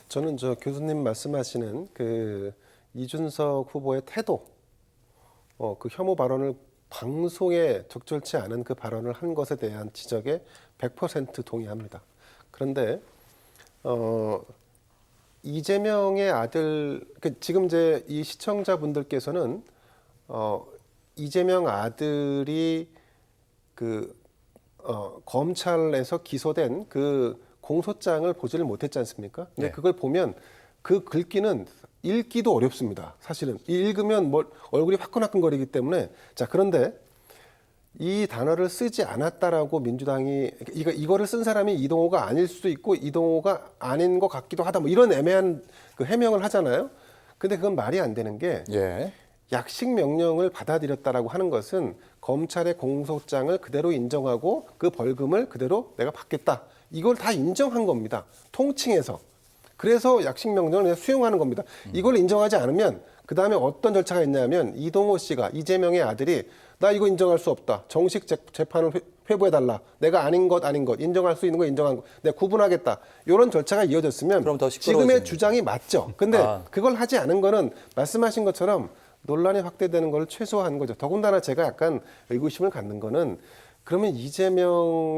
저는 저 교수님 말씀하시는 그 이준석 후보의 태도, 그 혐오 발언을 방송에 적절치 않은 그 발언을 한 것에 대한 지적에 100% 동의합니다. 그런데 이재명의 아들, 지금 이제 이 시청자분들께서는 이재명 아들이 검찰에서 기소된 그 공소장을 보지를 못했지 않습니까? 근데 네. 그걸 보면 그 글귀는 읽기도 어렵습니다. 사실은 읽으면 얼굴이 화끈화끈거리기 때문에. 자, 그런데 이 단어를 쓰지 않았다라고 민주당이 이거를 쓴 사람이 이동호가 아닐 수도 있고 이동호가 아닌 것 같기도 하다, 뭐 이런 애매한 그 해명을 하잖아요. 근데 그건 말이 안 되는 게 예. 약식 명령을 받아들였다라고 하는 것은 검찰의 공소장을 그대로 인정하고 그 벌금을 그대로 내가 받겠다, 이걸 다 인정한 겁니다. 통칭해서. 그래서 약식 명령을 그냥 수용하는 겁니다. 이걸 인정하지 않으면 그 다음에 어떤 절차가 있냐면 이동호 씨가, 이재명의 아들이 나 이거 인정할 수 없다, 정식 재판을 회부해달라, 내가 아닌 것 인정할 수 있는 거 인정한 거 내가 구분하겠다, 이런 절차가 이어졌으면 그럼 더 지금의 시끄러워집니다. 주장이 맞죠. 근데 그걸 하지 않은 거는 말씀하신 것처럼 논란이 확대되는 걸 최소화한 거죠. 더군다나 제가 약간 의구심을 갖는 거는, 그러면 이재명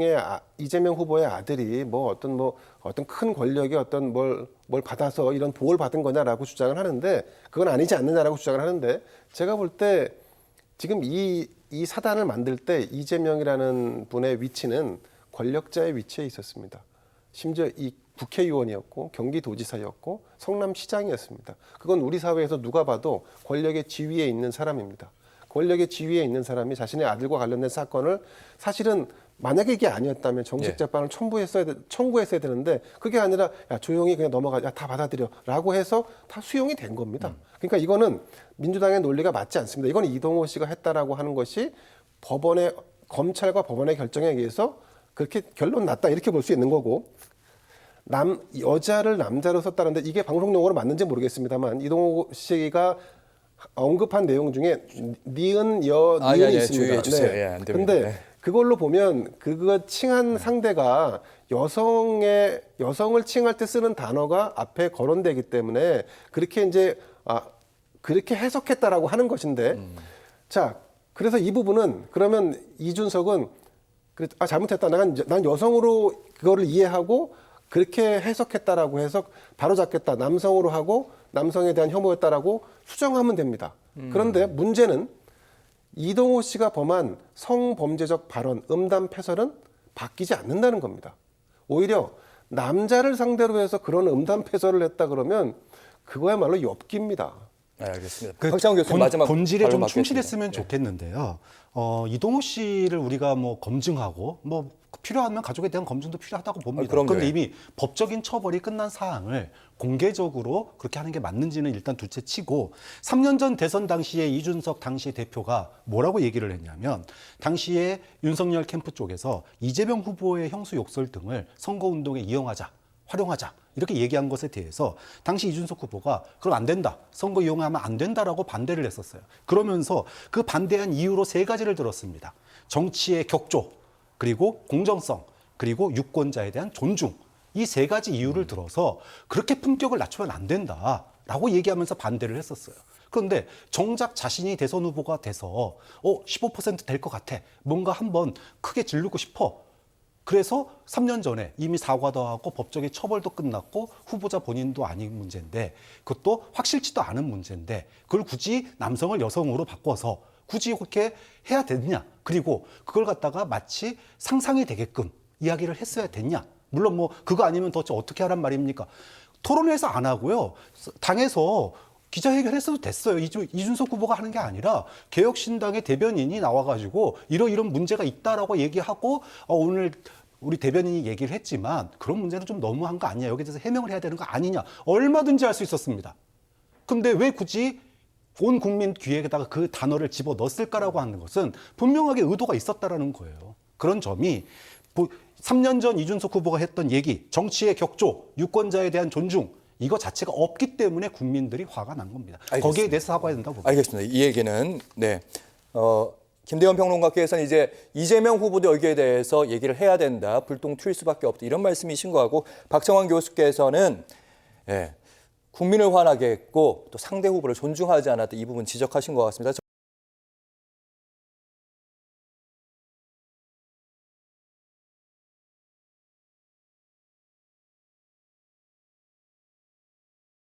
후보의 아들이 어떤 큰 권력의 어떤 뭘 받아서 이런 보호를 받은 거냐라고 주장을 하는데, 그건 아니지 않느냐라고 주장을 하는데, 제가 볼 때 지금 이 사단을 만들 때 이재명이라는 분의 위치는 권력자의 위치에 있었습니다. 심지어 이 국회의원이었고 경기도지사였고 성남시장이었습니다. 그건 우리 사회에서 누가 봐도 권력의 지위에 있는 사람입니다. 권력의 지위에 있는 사람이 자신의 아들과 관련된 사건을, 사실은 만약에 이게 아니었다면 정식 재판을 청구했어야 되는데, 그게 아니라 야 조용히 그냥 넘어가, 야 다 받아들여라고 해서 다 수용이 된 겁니다. 그러니까 이거는 민주당의 논리가 맞지 않습니다. 이건 이동호 씨가 했다라고 하는 것이 검찰과 법원의 결정에 의해서 그렇게 결론 났다, 이렇게 볼 수 있는 거고, 여자를 남자로 썼다는데 이게 방송 용어로 맞는지 모르겠습니다만, 이동호 씨가 언급한 내용 중에 니은이 있습니다. 주의해 주세요. 예, 안 됩니다. 근데 그걸로 보면 그거 칭한 상대가 여성을 칭할 때 쓰는 단어가 앞에 거론되기 때문에 그렇게 그렇게 해석했다라고 하는 것인데, 자, 그래서 이 부분은, 그러면 이준석은 잘못했다, 난 여성으로 그거를 이해하고 그렇게 해석했다라고 해서 바로잡겠다, 남성으로 하고 남성에 대한 혐오였다라고 수정하면 됩니다. 그런데 문제는 이동호 씨가 범한 성범죄적 발언, 음담 패설은 바뀌지 않는다는 겁니다. 오히려 남자를 상대로 해서 그런 음담 패설을 했다 그러면 그거야말로 엽기입니다. 네, 알겠습니다. 박창원 교수님 마지막 본질에 발언 좀 받겠습니다. 충실했으면 좋겠는데요. 이동호 씨를 우리가 검증하고 필요하면 가족에 대한 검증도 필요하다고 봅니다. 그럼요. 그런데 이미 법적인 처벌이 끝난 사항을 공개적으로 그렇게 하는 게 맞는지는 일단 둘째 치고, 3년 전 대선 당시에 이준석 당시 대표가 뭐라고 얘기를 했냐면, 당시에 윤석열 캠프 쪽에서 이재명 후보의 형수 욕설 등을 선거운동에 이용하자, 활용하자, 이렇게 얘기한 것에 대해서 당시 이준석 후보가 그럼 안 된다, 선거 이용하면 안 된다라고 반대를 했었어요. 그러면서 그 반대한 이유로 3가지를 들었습니다. 정치의 격조, 그리고 공정성, 그리고 유권자에 대한 존중, 이 3가지 이유를 들어서 그렇게 품격을 낮추면 안 된다라고 얘기하면서 반대를 했었어요. 그런데 정작 자신이 대선 후보가 돼서 15% 될 것 같아, 뭔가 한번 크게 지르고 싶어, 그래서 3년 전에 이미 사과도 하고 법적인 처벌도 끝났고 후보자 본인도 아닌 문제인데, 그것도 확실치도 않은 문제인데 그걸 굳이 남성을 여성으로 바꿔서 굳이 그렇게 해야 됐냐, 그리고 그걸 갖다가 마치 상상이 되게끔 이야기를 했어야 됐냐. 물론 그거 아니면 도대체 어떻게 하란 말입니까? 토론회에서 안 하고요, 당에서 기자회견 했어도 됐어요. 이준석 후보가 하는 게 아니라 개혁신당의 대변인이 나와가지고 이런 문제가 있다라고 얘기하고, 오늘 우리 대변인이 얘기를 했지만 그런 문제는 좀 너무한 거 아니냐, 여기에 대해서 해명을 해야 되는 거 아니냐, 얼마든지 할 수 있었습니다. 근데 왜 굳이 온 국민 귀에다가 그 단어를 집어넣었을까라고 하는 것은 분명하게 의도가 있었다라는 거예요. 그런 점이 3년 전 이준석 후보가 했던 얘기, 정치의 격조, 유권자에 대한 존중, 이거 자체가 없기 때문에 국민들이 화가 난 겁니다. 알겠습니다. 거기에 대해서 사과해야 된다고 봅니다. 알겠습니다. 이 얘기는 김대현 평론가께서는 이제 이재명 후보도 여기에 대해서 얘기를 해야 된다, 불똥 튈 수밖에 없다, 이런 말씀이신 거하고, 박정환 교수께서는 예, 국민을 화나게 했고 또 상대 후보를 존중하지 않았다 이 부분 지적하신 것 같습니다.